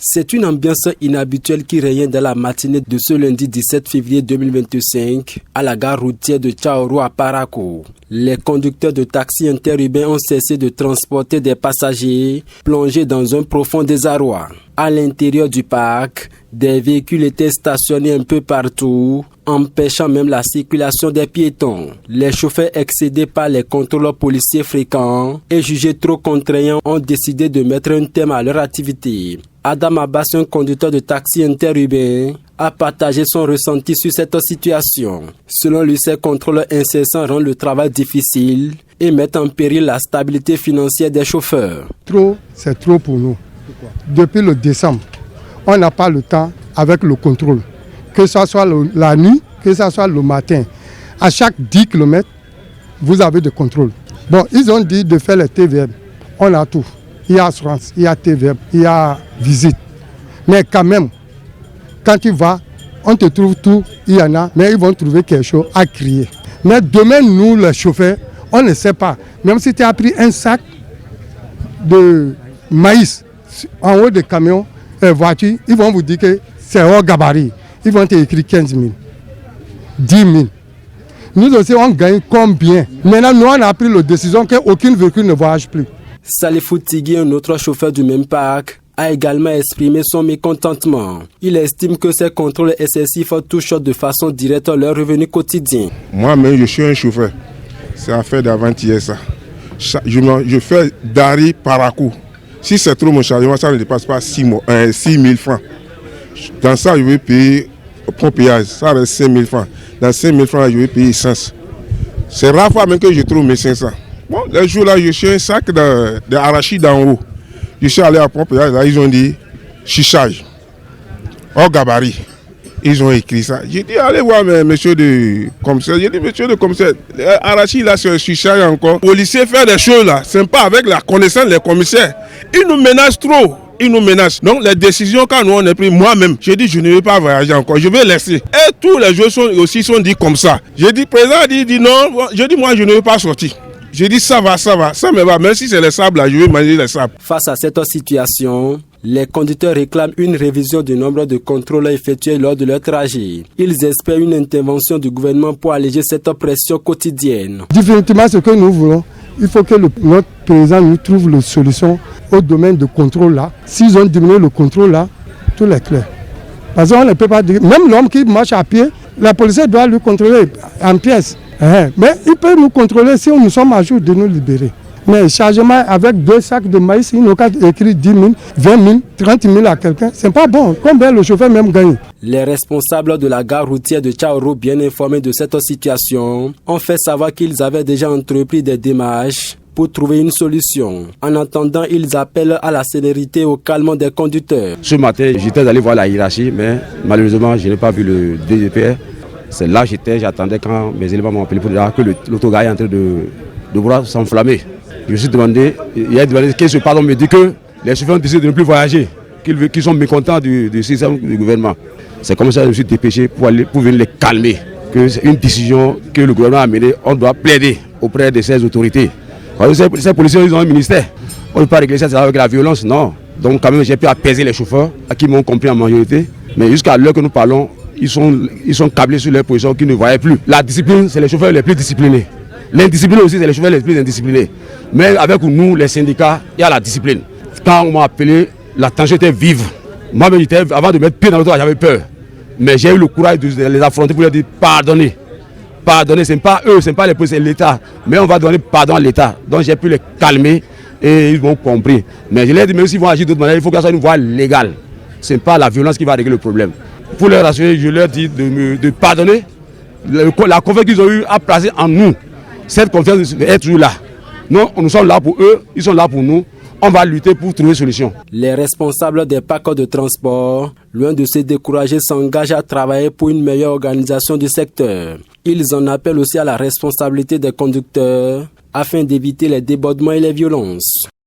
C'est une ambiance inhabituelle qui régnait dans la matinée de ce lundi 17 février 2025 à la gare routière de Tchaourou à Parakou. Les conducteurs de taxis interurbains ont cessé de transporter des passagers plongés dans un profond désarroi. À l'intérieur du parc, des véhicules étaient stationnés un peu partout, empêchant même la circulation des piétons. Les chauffeurs excédés par les contrôles policiers fréquents et jugés trop contraignants ont décidé de mettre un terme à leur activité. Adam Abbas, un conducteur de taxi interurbain, a partagé son ressenti sur cette situation. Selon lui, ces contrôles incessants rendent le travail difficile et mettent en péril la stabilité financière des chauffeurs. C'est trop pour nous. Depuis le décembre, on n'a pas le temps avec le contrôle. Que ce soit la nuit, que ce soit le matin. À chaque 10 km, vous avez des contrôles. Bon, ils ont dit de faire les TVM. On a tout. Il y a assurance, il y a TVM, il y a visite. Mais quand même, quand tu vas, on te trouve tout, il y en a, mais ils vont trouver quelque chose à crier. Mais demain, nous, les chauffeurs, on ne sait pas. Même si tu as pris un sac de maïs en haut des camions, voitures, ils vont vous dire que c'est hors gabarit. Ils vont t'écrire 15 000, 10 000. Nous aussi, on gagne combien? Maintenant, nous, on a pris la décision qu'aucune véhicule ne voyage plus. Salifou Tigui, un autre chauffeur du même parc, a également exprimé son mécontentement. Il estime que ces contrôles excessifs touchent de façon directe leur revenu quotidien. Moi-même, je suis un chauffeur. C'est affaire d'avant-hier ça. Je fais Dari Parakou. Si c'est trop mon chargement, ça ne dépasse pas 6 000 francs. Dans ça, je vais payer pour péage. Ça reste 5 000 francs. Dans 5 000 francs, je vais payer essence. C'est rare fois même que je trouve mes 500. Bon, les jours là, je suis un sac d'arachide en haut. Je suis allé à Pompéage, là, ils ont dit chichage, hors gabarit. Ils ont écrit ça. J'ai dit, allez voir monsieur le commissaire. J'ai dit, monsieur le commissaire, arachide là, c'est un chichage encore. Les policiers font des choses là, c'est pas avec la connaissance des commissaires. Ils nous menacent trop. Ils nous menacent. Donc les décisions quand nous on a pris, moi-même, j'ai dit je ne vais pas voyager encore, je vais laisser. Et tous les jours sont dit comme ça. J'ai dit, le président dit non, j'ai dit moi je ne vais pas sortir. J'ai dit ça me va, même si c'est les sables là, je vais manger les sables. Face à cette situation, les conducteurs réclament une révision du nombre de contrôles effectués lors de leur trajet. Ils espèrent une intervention du gouvernement pour alléger cette pression quotidienne. Définitivement, ce que nous voulons, il faut que notre président nous trouve la solution au domaine de contrôle là. S'ils ont diminué le contrôle là, tout est clair. Parce qu'on ne peut pas dire, même l'homme qui marche à pied, la police doit lui contrôler en pièces. Mais il peut nous contrôler si nous sommes à jour de nous libérer. Mais chargement avec 2 sacs de maïs, il n'a qu'à écrire 10 000, 20 000, 30 000 à quelqu'un. C'est pas bon. Combien le chauffeur même gagne? Les responsables de la gare routière de Tchaourou, bien informés de cette situation, ont fait savoir qu'ils avaient déjà entrepris des démarches pour trouver une solution. En attendant, ils appellent à la célérité et au calme des conducteurs. Ce matin, j'étais allé voir la hiérarchie, mais malheureusement, je n'ai pas vu le DGPR. C'est là que j'attendais quand mes éléments m'ont appelé pour dire que l'autogare est en train de vouloir s'enflammer. Je me suis demandé, il a demandé qu'est-ce que pardon me dit que les chauffeurs ont décidé de ne plus voyager, qu'ils sont mécontents du système du gouvernement. C'est comme ça que je me suis dépêché pour venir les calmer. Que c'est une décision que le gouvernement a menée, on doit plaider auprès de ces autorités. Parce que ces policiers, ils ont un ministère. On ne peut pas régler ça avec la violence, non. Donc quand même, j'ai pu apaiser les chauffeurs, à qui m'ont compris en majorité. Mais jusqu'à l'heure que nous parlons, ils sont câblés sur leur position qui ne voyaient plus. La discipline, c'est les chauffeurs les plus disciplinés. L'indiscipline aussi, c'est les chauffeurs les plus indisciplinés. Mais avec nous, les syndicats, il y a la discipline. Quand on m'a appelé, la tension était vive. Moi, avant de mettre pied dans l'auto, j'avais peur. Mais j'ai eu le courage de les affronter pour leur dire pardonnez. Pardonnez, ce n'est pas eux, ce n'est pas les policiers, c'est l'État. Mais on va donner pardon à l'État. Donc j'ai pu les calmer et ils m'ont compris. Mais je leur ai dit, même s'ils vont agir d'autre manière, il faut que ça soit une voie légale. Ce n'est pas la violence qui va régler le problème. Pour leur rassurer, je leur dis de pardonner. La confiance qu'ils ont eue à placer en nous, cette confiance est toujours là. Nous sommes là pour eux, ils sont là pour nous. On va lutter pour trouver une solution. Les responsables des parcs de transport, loin de se décourager, s'engagent à travailler pour une meilleure organisation du secteur. Ils en appellent aussi à la responsabilité des conducteurs afin d'éviter les débordements et les violences.